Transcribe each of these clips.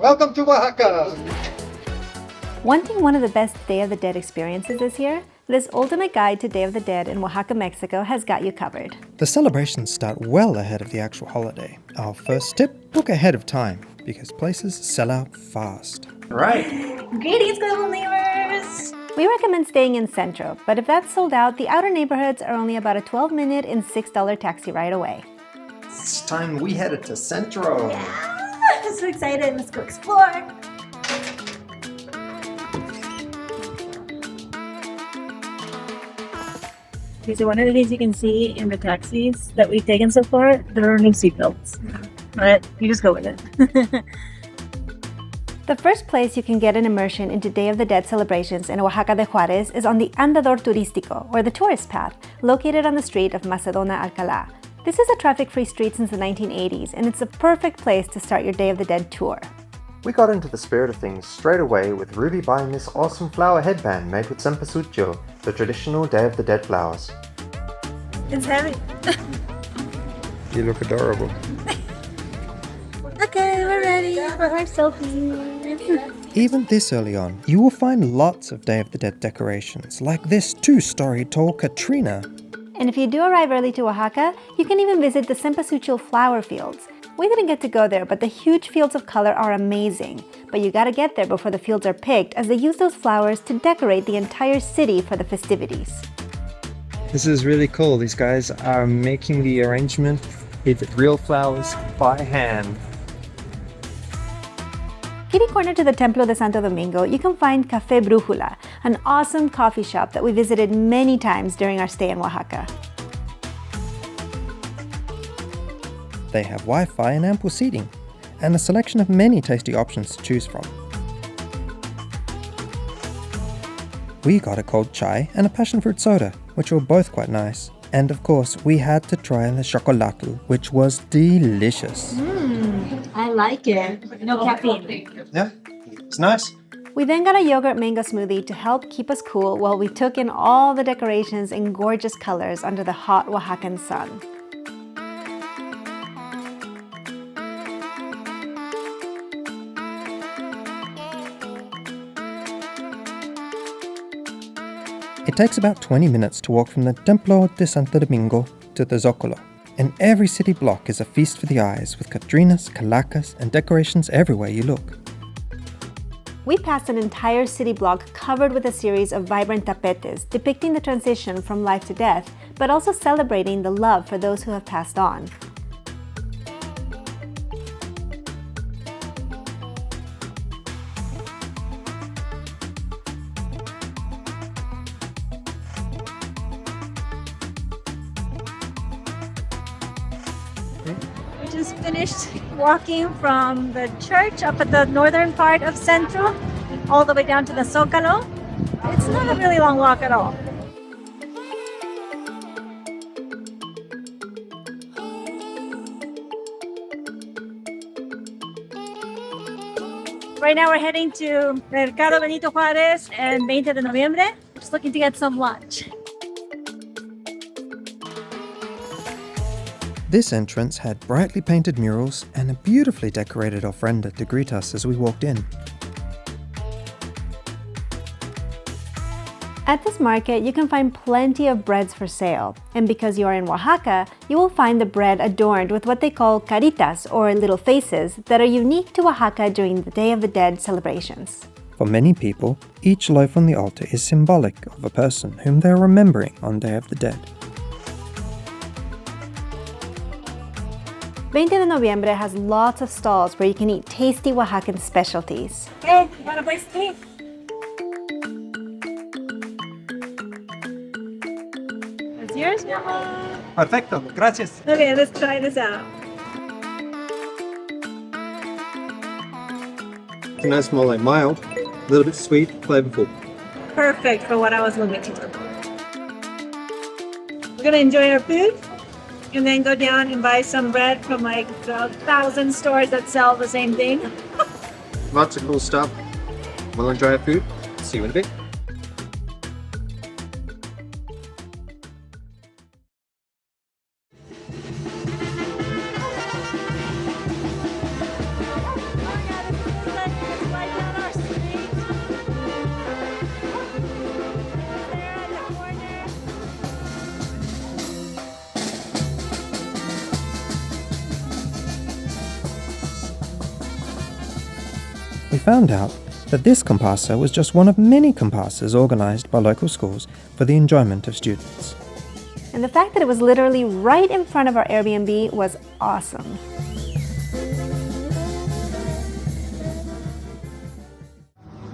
Welcome to Oaxaca! Wanting one of the best Day of the Dead experiences this year? This ultimate guide to Day of the Dead in Oaxaca, Mexico has got you covered. The celebrations start well ahead of the actual holiday. Our first tip, book ahead of time, because places sell out fast. Right. Greetings, global neighbors! We recommend staying in Centro, but if that's sold out, the outer neighborhoods are only about a 12-minute and $6 taxi ride away. It's time we headed to Centro. Yeah, I'm so excited. Let's go explore. Okay, so one of the things you can see in the taxis that we've taken so far, there are no seatbelts. But you just go with it. The first place you can get an immersion into Day of the Dead celebrations in Oaxaca de Juarez is on the Andador Turistico, or the tourist path, located on the street of Macedona Alcalá. This is a traffic-free street since the 1980s, and it's a perfect place to start your Day of the Dead tour. We got into the spirit of things straight away with Ruby buying this awesome flower headband made with Cempacúchil, the traditional Day of the Dead flowers. It's heavy. You look adorable. Okay, we're ready for our selfie. Even this early on, you will find lots of Day of the Dead decorations, like this 2-story tall Katrina. And if you do arrive early to Oaxaca, you can even visit the Cempasúchil flower fields. We didn't get to go there, but the huge fields of color are amazing. But you gotta get there before the fields are picked, as they use those flowers to decorate the entire city for the festivities. This is really cool. These guys are making the arrangement with real flowers by hand. Kitty corner to the Templo de Santo Domingo, you can find Café Brujula, an awesome coffee shop that we visited many times during our stay in Oaxaca. They have Wi-Fi and ample seating, and a selection of many tasty options to choose from. We got a cold chai and a passion fruit soda, which were both quite nice. And of course, we had to try the chocolatl, which was delicious. I like it. No caffeine. Yeah, it's nice. We then got a yogurt mango smoothie to help keep us cool while we took in all the decorations in gorgeous colors under the hot Oaxacan sun. It takes about 20 minutes to walk from the Templo de Santo Domingo to the Zocalo, and every city block is a feast for the eyes with Catrinas, calacas, and decorations everywhere you look. We passed an entire city block covered with a series of vibrant tapetes depicting the transition from life to death, but also celebrating the love for those who have passed on. We just finished walking from the church up at the northern part of Centro, all the way down to the Zocalo. It's not a really long walk at all. Right now we're heading to Mercado Benito Juarez and 20 de Noviembre. Just looking to get some lunch. This entrance had brightly painted murals and a beautifully decorated ofrenda to greet us as we walked in. At this market, you can find plenty of breads for sale. And because you are in Oaxaca, you will find the bread adorned with what they call caritas, or little faces, that are unique to Oaxaca during the Day of the Dead celebrations. For many people, each loaf on the altar is symbolic of a person whom they are remembering on Day of the Dead. 20 de Noviembre has lots of stalls where you can eat tasty Oaxacan specialties. Hey, want a place to eat? It's yours, Mama. Perfecto, gracias. Okay, let's try this out. It's nice, more like mild, a little bit sweet, flavorful. Perfect for what I was looking for. We're gonna enjoy our food and then go down and buy some bread from like 1,000 stores that sell the same thing. Lots of cool stuff. We'll enjoy our food. See you in a bit. we found out that this comparsa was just one of many comparsas organized by local schools for the enjoyment of students. And the fact that it was literally right in front of our Airbnb was awesome.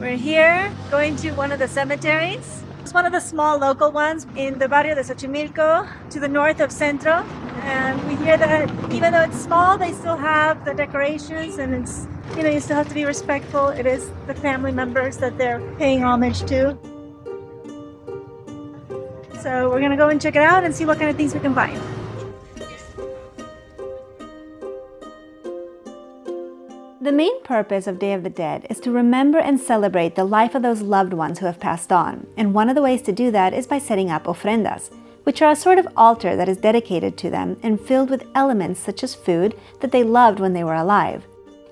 We're here going to one of the cemeteries. It's one of the small local ones in the Barrio de Xochimilco to the north of Centro. And we hear that even though it's small, they still have the decorations, and it's, you still have to be respectful. It is the family members that they're paying homage to. So we're gonna go and check it out and see what kind of things we can find. The main purpose of Day of the Dead is to remember and celebrate the life of those loved ones who have passed on, and one of the ways to do that is by setting up ofrendas, which are a sort of altar that is dedicated to them and filled with elements such as food that they loved when they were alive.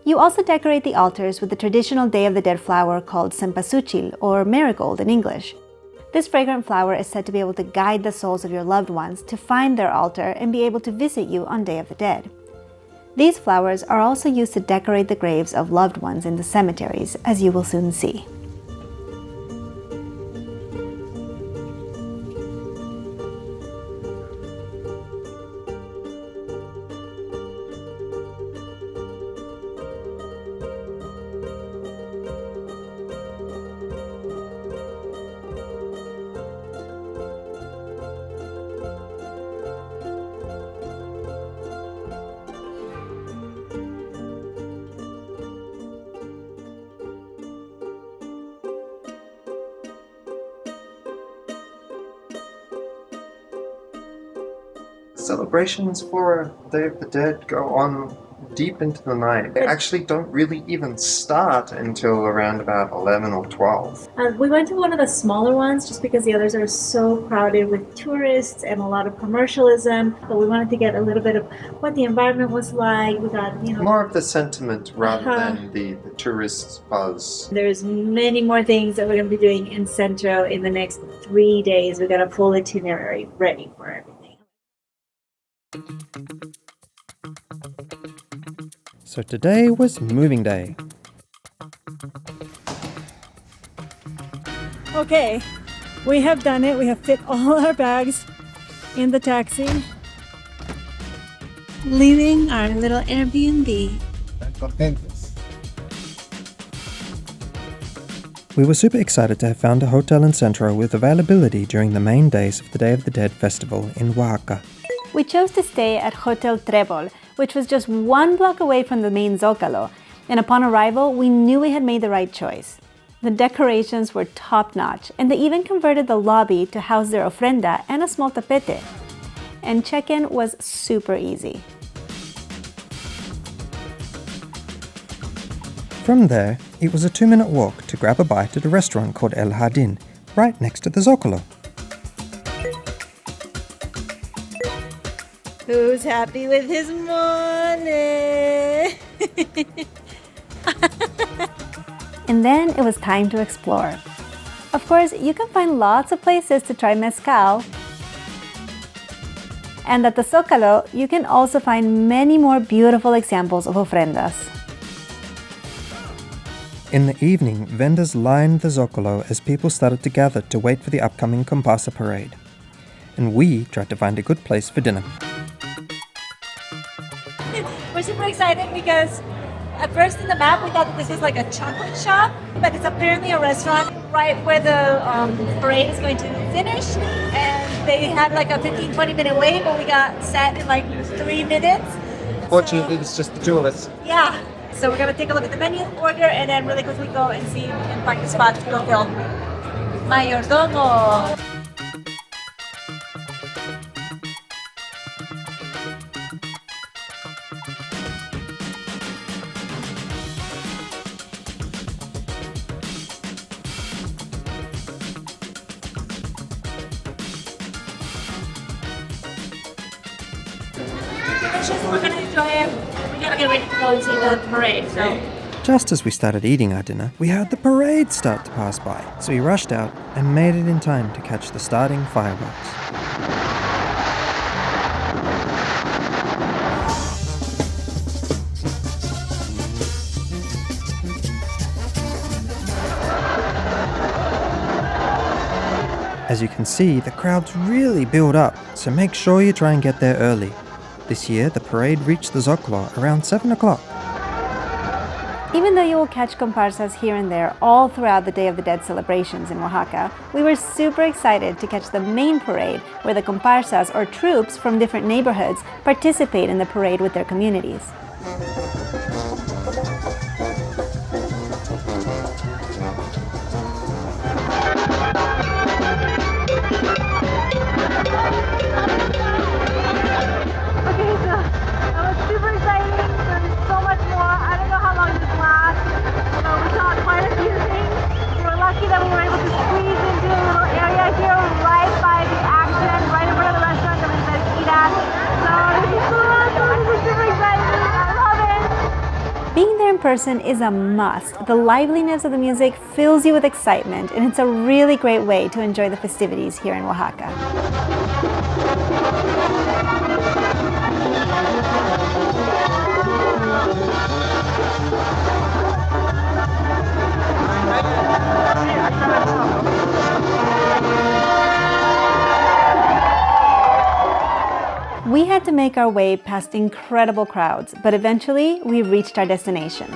You also decorate the altars with the traditional Day of the Dead flower called Cempacúchil, or marigold in English. This fragrant flower is said to be able to guide the souls of your loved ones to find their altar and be able to visit you on Day of the Dead. These flowers are also used to decorate the graves of loved ones in the cemeteries, as you will soon see. Celebrations for Day of the Dead go on deep into the night. They actually don't really even start until around about 11 or 12. We went to one of the smaller ones just because the others are so crowded with tourists and a lot of commercialism. But we wanted to get a little bit of what the environment was like. We got, More of the sentiment rather than the tourist buzz. There's many more things that we're going to be doing in Centro in the next 3 days. We got a full itinerary ready for everything. So today was moving day. Okay, we have done it. We have fit all our bags in the taxi. Leaving our little Airbnb. We were super excited to have found a hotel in Centro with availability during the main days of the Day of the Dead festival in Oaxaca. We chose to stay at Hotel Trebol, which was just 1 block away from the main Zocalo, and upon arrival, we knew we had made the right choice. The decorations were top-notch, and they even converted the lobby to house their ofrenda and a small tapete. And check-in was super easy. From there, it was a 2-minute walk to grab a bite at a restaurant called El Jardin, right next to the Zocalo. Who's happy with his money? And then it was time to explore. Of course, you can find lots of places to try mezcal. And at the Zocalo, you can also find many more beautiful examples of ofrendas. In the evening, vendors lined the Zocalo as people started to gather to wait for the upcoming Comparsa parade. And we tried to find a good place for dinner. We're super excited because at first in the map we thought that this was like a chocolate shop, but it's apparently a restaurant right where the parade is going to finish. And they had like a 15-20 minute wait, but we got set in like 3 minutes. Fortunately, it's just the two of us. Yeah. So we're going to take a look at the menu, order, and then really quickly go and see and find a spot to go film. Mayordomo. We're going to enjoy it. We got to get ready to go and see the parade. So. Just as we started eating our dinner, we heard the parade start to pass by, so we rushed out and made it in time to catch the starting fireworks. As you can see, the crowds really build up, so make sure you try and get there early. This year, the parade reached the Zocalo around 7 o'clock. Even though you will catch comparsas here and there all throughout the Day of the Dead celebrations in Oaxaca, we were super excited to catch the main parade where the comparsas or troops from different neighborhoods participate in the parade with their communities. That we were able to squeeze into a little area here right by the action, right in front of the restaurant that we decided to eat at. So this is so awesome, this is super exciting, I love it! Being there in person is a must. The liveliness of the music fills you with excitement, and it's a really great way to enjoy the festivities here in Oaxaca. We had to make our way past incredible crowds, but eventually we reached our destination.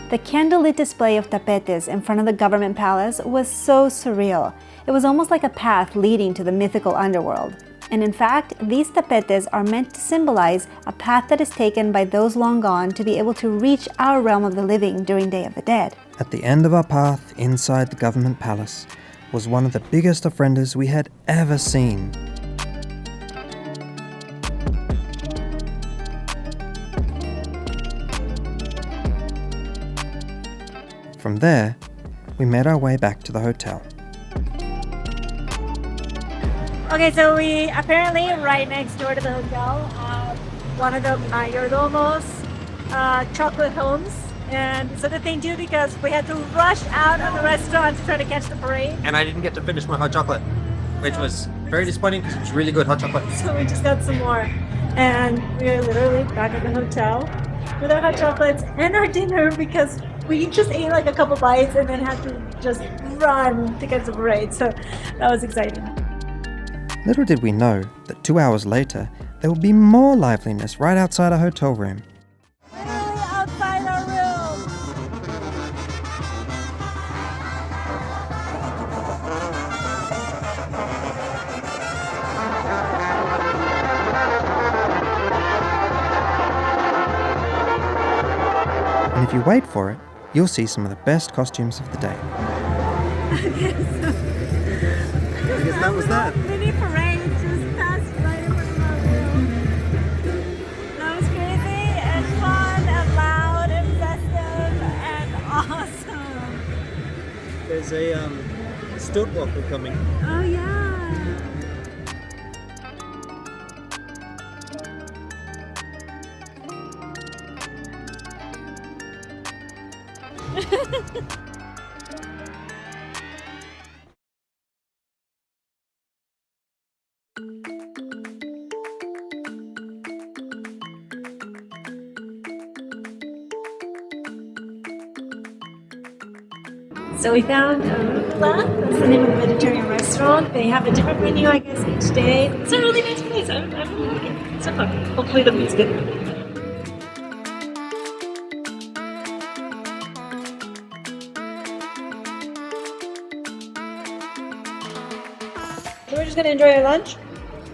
The candlelit display of tapetes in front of the government palace was so surreal. It was almost like a path leading to the mythical underworld. And in fact, these tapetes are meant to symbolize a path that is taken by those long gone to be able to reach our realm of the living during Day of the Dead. At the end of our path inside the government palace was one of the biggest ofrendas we had ever seen. From there, we made our way back to the hotel. Okay, so we apparently right next door to the hotel, one of the Mayordomos chocolate homes. And it's a good thing too because we had to rush out of the restaurant to try to catch the parade. And I didn't get to finish my hot chocolate, which was very disappointing because it was really good hot chocolate. So we just got some more. And we are literally back at the hotel with our hot chocolates and our dinner because we just ate like a couple bites and then had to just run to catch the parade. So that was exciting. Little did we know that 2 hours later, there would be more liveliness right outside our hotel room. Literally outside our room. And if you wait for it, you'll see some of the best costumes of the day. I guess that was that. Mini parade just passed right in front of our room. That was crazy and fun and loud and festive and awesome. There's a stilt walker coming. Oh yeah. So we found Brujula, that's the name of the Mediterranean restaurant. They have a different menu, I guess, each day. It's a really nice place. I really like it. So far. Hopefully the food's good. So we're just going to enjoy our lunch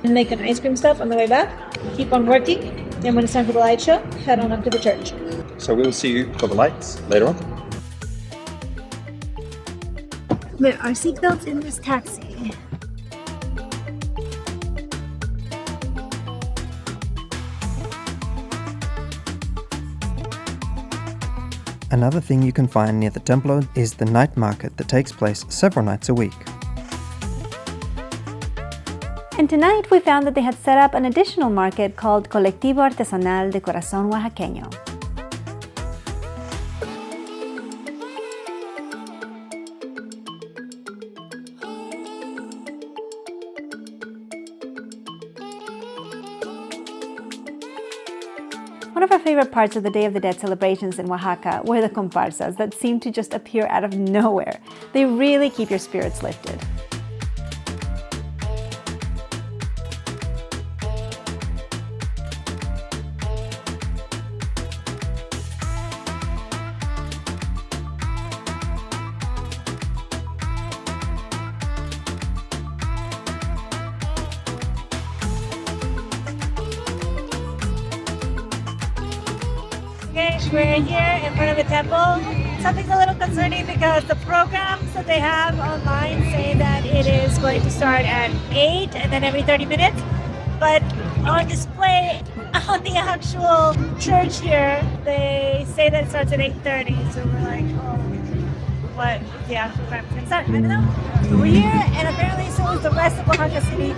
and make an ice cream stuff on the way back. Keep on working. And when it's time for the light show, head on up to the church. So we'll see you for the lights later on. There are seatbelts in this taxi. Another thing you can find near the Templo is the night market that takes place several nights a week. And tonight we found that they had set up an additional market called Colectivo Artesanal de Corazón Oaxaqueño. One of our favorite parts of the Day of the Dead celebrations in Oaxaca were the comparsas that seem to just appear out of nowhere. They really keep your spirits lifted. We're here in front of the temple. Something's a little concerning because the programs that they have online say that it is going to start at 8 and then every 30 minutes. But on display on the actual church here, they say that it starts at 8:30. So we're like, oh, what is the actual time it's going to start? I don't know. So we're here, and apparently so is the rest of Oaxaca City.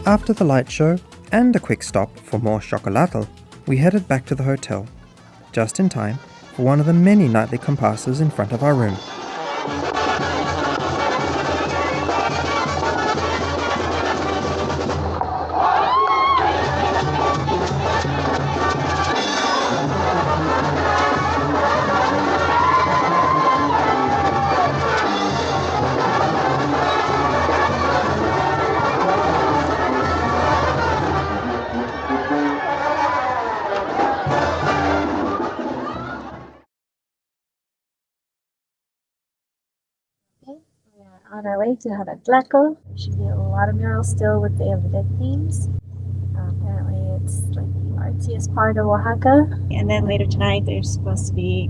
After the light show and a quick stop for more chocolate, we headed back to the hotel, just in time for one of the many nightly comparsas in front of our room. On our way to Jalatlaco. There should be a lot of murals still with Day of the Dead themes. Apparently it's like the artsiest part of Oaxaca. And then later tonight there's supposed to be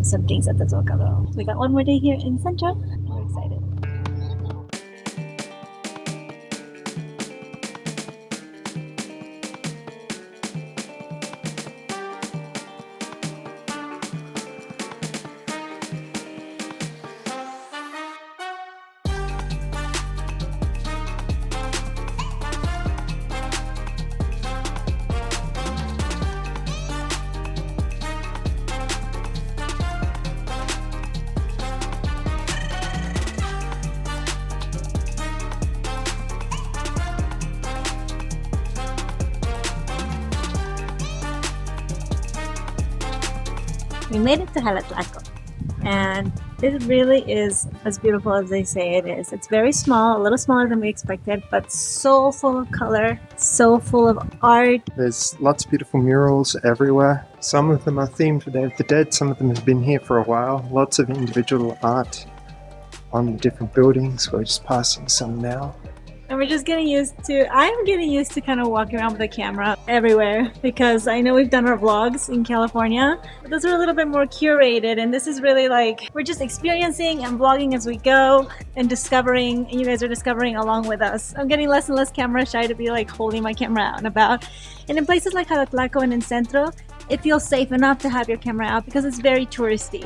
some things at the Zocalo. We got one more day here in Santo. We're excited. We made it to Jalatlaco, and it really is as beautiful as they say it is. It's very small, a little smaller than we expected, but so full of color, so full of art. There's lots of beautiful murals everywhere. Some of them are themed for Day of the Dead, some of them have been here for a while. Lots of individual art on the different buildings. We're just passing some now. And we're just getting used to, I'm getting used to kind of walking around with the camera everywhere, because I know we've done our vlogs in California, but those are a little bit more curated, and this is really like, we're just experiencing and vlogging as we go and discovering, and you guys are discovering along with us. I'm getting less and less camera shy to be like holding my camera out and about. And in places like Jalatlaco and in Centro, it feels safe enough to have your camera out because it's very touristy.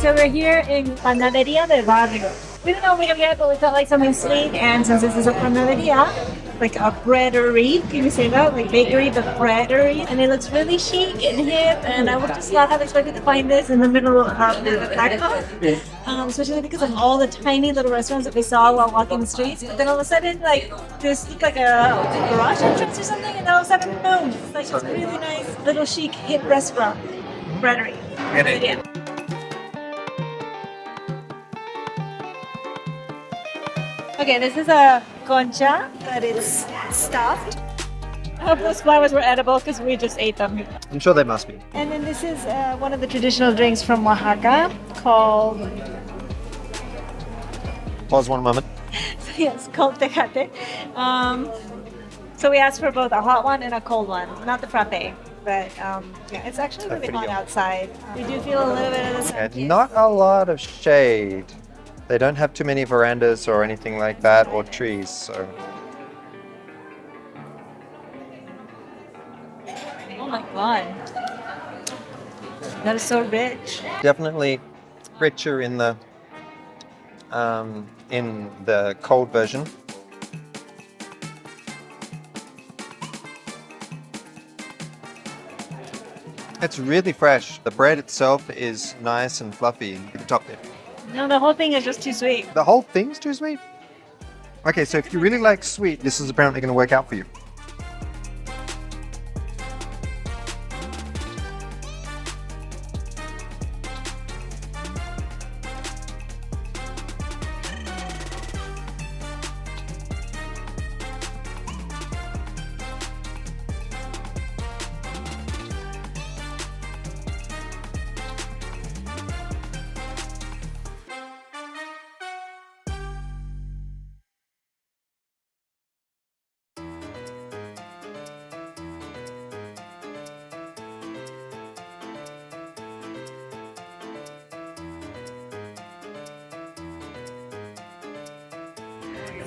So we're here in Panaderia de Barrio. We don't know what we're gonna get, but we felt like something sweet. And since this is a panaderia, like a breadery, can you say that? Like bakery, but breadery. And it looks really chic and hip. And I would just not have expected to find this in the middle of Jalatlaco. Especially because of all the tiny little restaurants that we saw while walking the streets. But then all of a sudden, like, this looked like a garage entrance or something. And all of a sudden, boom. It's like this really nice little chic hip restaurant. Breadery. Yeah. Okay, this is a concha that is stuffed. I hope those flowers were edible because we just ate them. I'm sure they must be. And then this is one of the traditional drinks from Oaxaca called... Pause one moment. Yes, called tecate. So we asked for both a hot one and a cold one, not the frappe. But yeah, it's actually really hot outside. We do feel a little bit of the sun. And not a lot of shade. They don't have too many verandas or anything like that, or trees, so... Oh my god. That is so rich. Definitely richer in the cold version. It's really fresh. The bread itself is nice and fluffy. You can top it. No, the whole thing is just too sweet. The whole thing's too sweet? Okay, so if you really like sweet, this is apparently going to work out for you.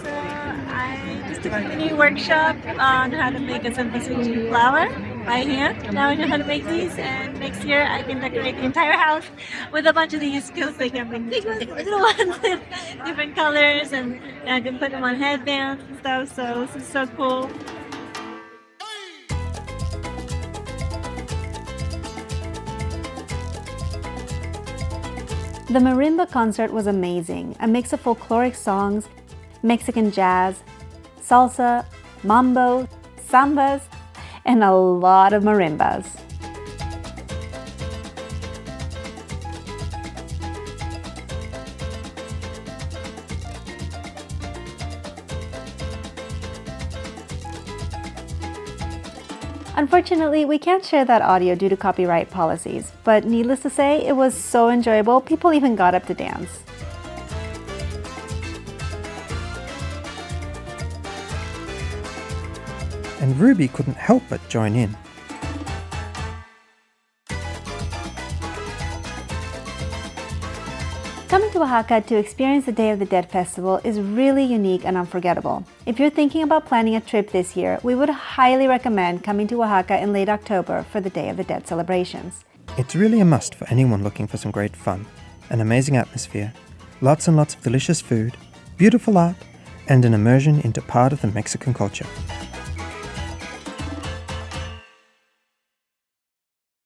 So I just took a mini workshop on how to make a cempasúchil flower by hand. Now I know how to make these, and next year I can decorate the entire house with a bunch of these skills. They can make big ones, little ones with different colors, and I can put them on headbands and stuff. So this is so cool. The marimba concert was amazing, a mix of folkloric songs, Mexican jazz, salsa, mambo, sambas, and a lot of marimbas. Unfortunately, we can't share that audio due to copyright policies, but needless to say, it was so enjoyable, people even got up to dance. And Ruby couldn't help but join in. Coming to Oaxaca to experience the Day of the Dead festival is really unique and unforgettable. If you're thinking about planning a trip this year, we would highly recommend coming to Oaxaca in late October for the Day of the Dead celebrations. It's really a must for anyone looking for some great fun, an amazing atmosphere, lots and lots of delicious food, beautiful art, and an immersion into part of the Mexican culture.